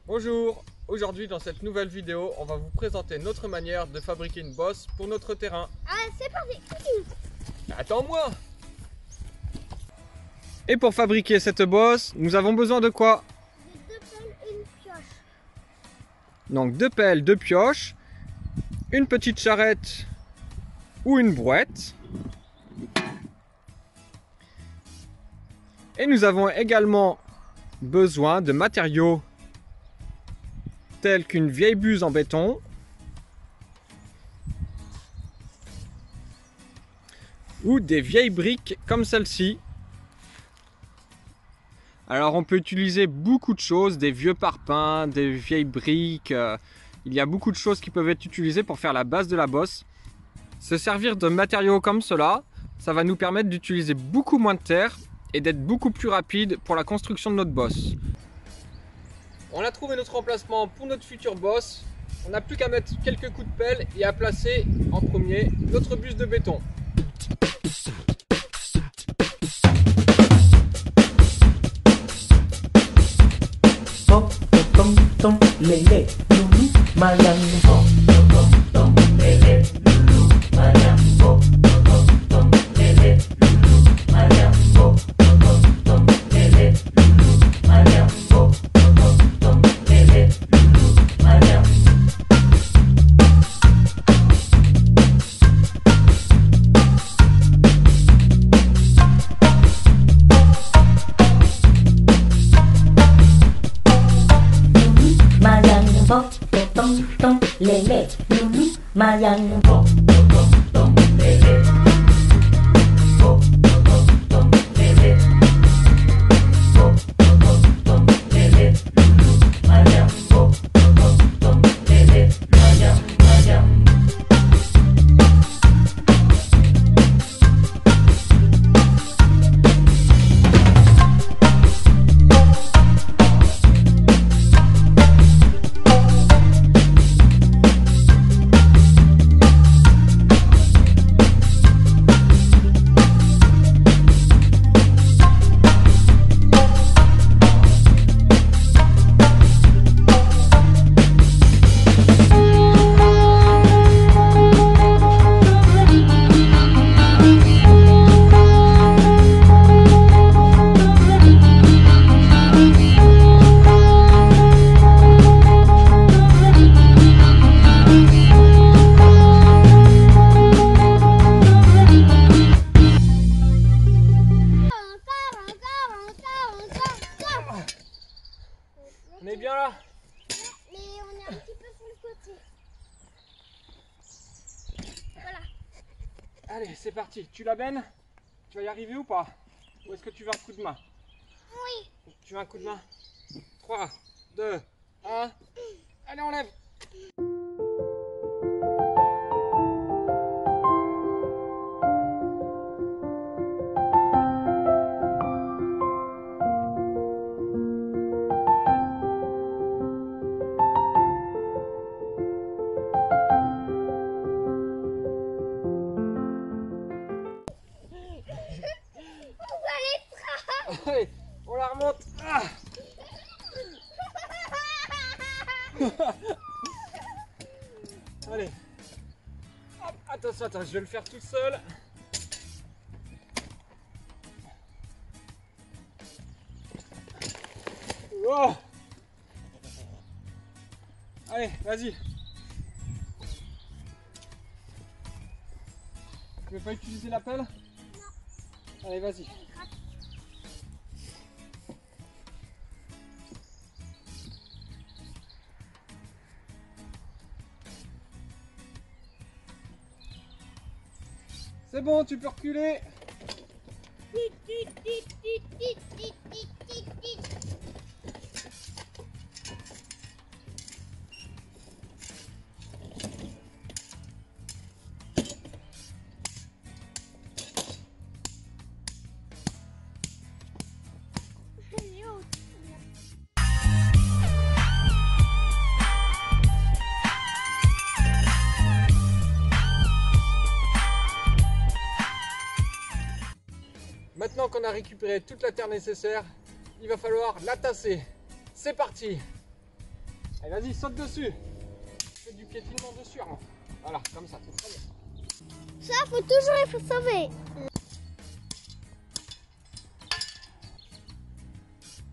Bonjour, aujourd'hui dans cette nouvelle vidéo, on va vous présenter notre manière de fabriquer une bosse pour notre terrain. Ah, c'est parti. Attends-moi! Et pour fabriquer cette bosse, nous avons besoin de quoi? De 2 pelles et une pioche. Donc 2 pelles, 2 pioches, une petite charrette ou une brouette. Et nous avons également besoin de matériaux tels qu'une vieille buse en béton, ou des vieilles briques comme celle-ci. Alors on peut utiliser beaucoup de choses, des vieux parpaings, des vieilles briques, il y a beaucoup de choses qui peuvent être utilisées pour faire la base de la bosse. Se servir de matériaux comme cela, ça va nous permettre d'utiliser beaucoup moins de terre et d'être beaucoup plus rapide pour la construction de notre bosse. On a trouvé notre emplacement pour notre future bosse. On n'a plus qu'à mettre quelques coups de pelle et à placer en premier notre buse de béton. On est bien là? Mais on est un petit peu sur le côté. Voilà. Allez, c'est parti. Tu la bennes? Tu vas y arriver ou pas? Ou est-ce que tu veux un coup de main? Oui. Tu veux un coup de main? 3, 2, 1. Allez, on lève. Allez, on la remonte. Ah. Allez. Hop, attention, attends, je vais le faire tout seul. Oh. Allez, vas-y. Tu veux pas utiliser la pelle? Non. Allez, vas-y. C'est bon, tu peux reculer. Maintenant qu'on a récupéré toute la terre nécessaire, il va falloir la tasser. C'est parti! Allez, vas-y, saute dessus. Fais du piétinement dessus, Armand. Voilà, comme ça, c'est très bien. Ça, faut toujours les sauver.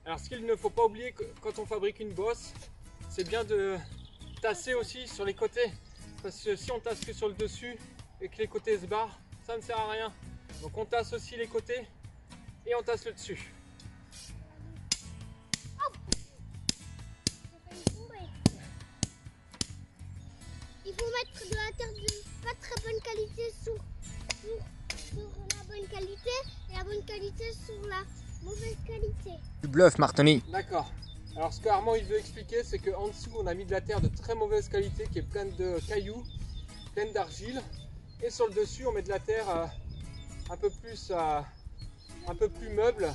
Alors, ce qu'il ne faut pas oublier quand on fabrique une bosse, c'est bien de tasser aussi sur les côtés. Parce que si on tasse que sur le dessus et que les côtés se barrent, ça ne sert à rien. Donc on tasse aussi les côtés et on tasse le dessus. Il faut mettre de la terre de pas très bonne qualité sur la bonne qualité et la bonne qualité sur la mauvaise qualité. Tu bluffes, Martoni. D'accord. Alors ce qu'Armand il veut expliquer, c'est qu'en dessous on a mis de la terre de très mauvaise qualité qui est pleine de cailloux, pleine d'argile. Et sur le dessus on met de la terre un peu plus meuble,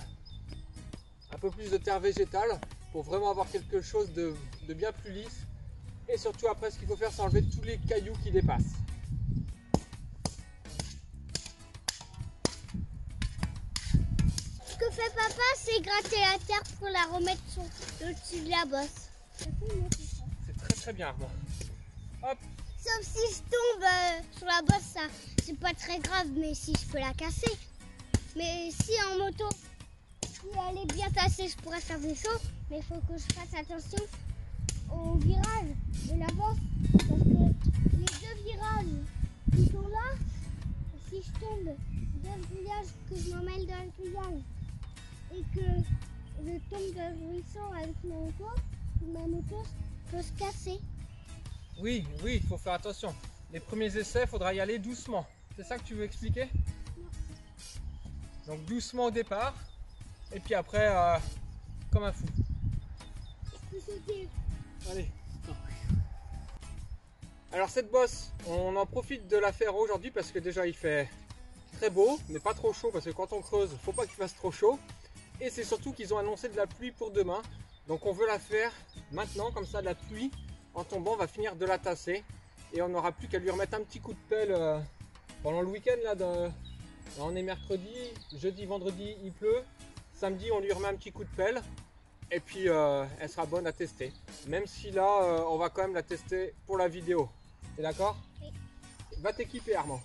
un peu plus de terre végétale pour vraiment avoir quelque chose de bien plus lisse. Et surtout après ce qu'il faut faire c'est enlever tous les cailloux qui dépassent. Ce que fait papa, c'est gratter la terre pour la remettre sur le dessus de la bosse. C'est très très bien, Armand. Hop. Sauf si je tombe sur la bosse, ça c'est pas très grave, mais si je peux la casser. Mais si en moto, si elle est bien tassée, je pourrais faire des sauts. Mais il faut que je fasse attention au virage de la bosse. Parce que les deux virages qui sont là, si je tombe dans le grillage, que je m'emmêle dans le grillage et que je tombe dans le ruisseau avec ma moto peut se casser. Oui, il faut faire attention. Les premiers essais, il faudra y aller doucement. C'est ça que tu veux expliquer? Non. Donc doucement au départ, et puis après, comme un fou. Je peux sauter. Allez. Alors cette bosse, on en profite de la faire aujourd'hui parce que déjà il fait très beau, mais pas trop chaud parce que quand on creuse, il ne faut pas qu'il fasse trop chaud. Et c'est surtout qu'ils ont annoncé de la pluie pour demain. Donc on veut la faire maintenant, comme ça la pluie, en tombant, on va finir de la tasser. Et on n'aura plus qu'à lui remettre un petit coup de pelle pendant le week-end. Là, on est mercredi, jeudi, vendredi, il pleut. Samedi, on lui remet un petit coup de pelle. Et puis elle sera bonne à tester. Même si là, on va quand même la tester pour la vidéo. T'es d'accord? Oui. Va t'équiper, Armand.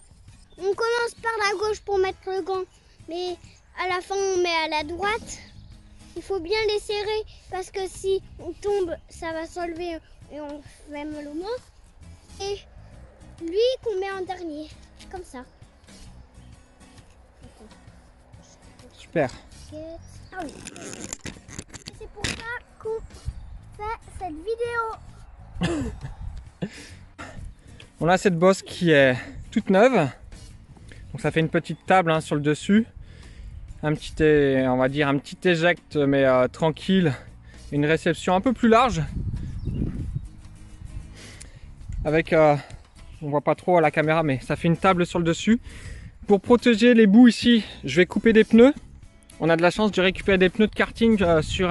On commence par la gauche pour mettre le gant, mais à la fin on met à la droite. Il faut bien les serrer parce que si on tombe, ça va s'enlever et on fait mal au moins. Et lui qu'on met en dernier, comme ça. Super. Ah oui. C'est pour ça qu'on fait cette vidéo. On a cette bosse qui est toute neuve. Donc ça fait une petite table hein, sur le dessus. On va dire un petit éjecte mais tranquille. Une réception un peu plus large. Avec, on voit pas trop à la caméra, mais ça fait une table sur le dessus. Pour protéger les bouts ici, je vais couper des pneus. On a de la chance de récupérer des pneus de karting sur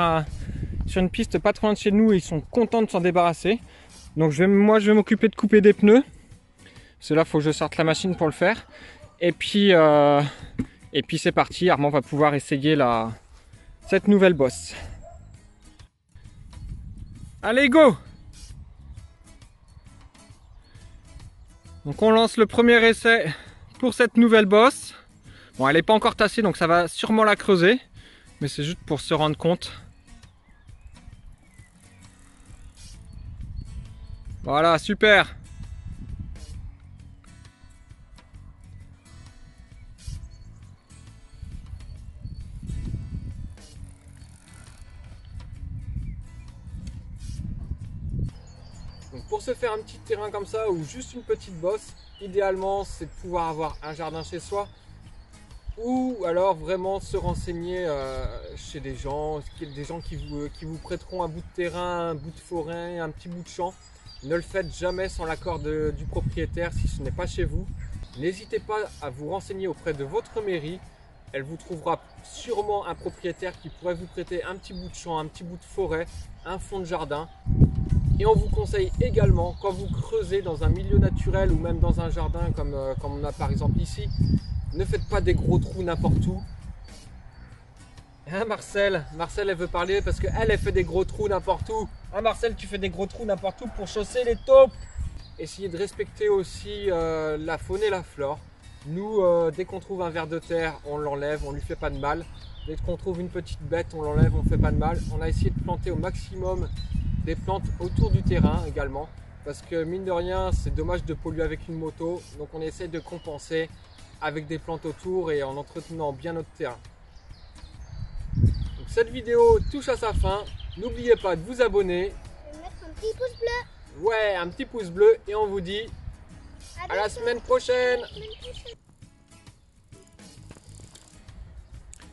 une piste pas trop loin de chez nous et ils sont contents de s'en débarrasser. Donc moi je vais m'occuper de couper des pneus. Parce que là il faut que je sorte la machine pour le faire. Et puis c'est parti, Armand va pouvoir essayer cette nouvelle bosse. Allez go! Donc on lance le premier essai pour cette nouvelle bosse. Bon, elle n'est pas encore tassée donc ça va sûrement la creuser. Mais c'est juste pour se rendre compte. Voilà, super! Donc pour se faire un petit terrain comme ça ou juste une petite bosse, idéalement c'est de pouvoir avoir un jardin chez soi ou alors vraiment se renseigner chez des gens qui vous prêteront un bout de terrain, un bout de forêt, un petit bout de champ. Ne le faites jamais sans l'accord du propriétaire si ce n'est pas chez vous. N'hésitez pas à vous renseigner auprès de votre mairie. Elle vous trouvera sûrement un propriétaire qui pourrait vous prêter un petit bout de champ, un petit bout de forêt, un fond de jardin. Et on vous conseille également, quand vous creusez dans un milieu naturel ou même dans un jardin comme on a par exemple ici, ne faites pas des gros trous n'importe où. Hein Marcel, elle veut parler parce qu'elle elle fait des gros trous n'importe où. Hein Marcel, tu fais des gros trous n'importe où pour chausser les taupes. Essayez de respecter aussi la faune et la flore. Nous, dès qu'on trouve un ver de terre, on l'enlève, on lui fait pas de mal. Dès qu'on trouve une petite bête, on l'enlève, on fait pas de mal. On a essayé de planter au maximum des plantes autour du terrain également. Parce que mine de rien, c'est dommage de polluer avec une moto. Donc on essaie de compenser avec des plantes autour et en entretenant bien notre terrain. Donc cette vidéo touche à sa fin. N'oubliez pas de vous abonner. Je vais mettre un petit pouce bleu. Ouais, un petit pouce bleu et on vous dit à la semaine prochaine.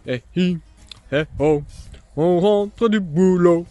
Eh hi, eh oh, on rentre du boulot.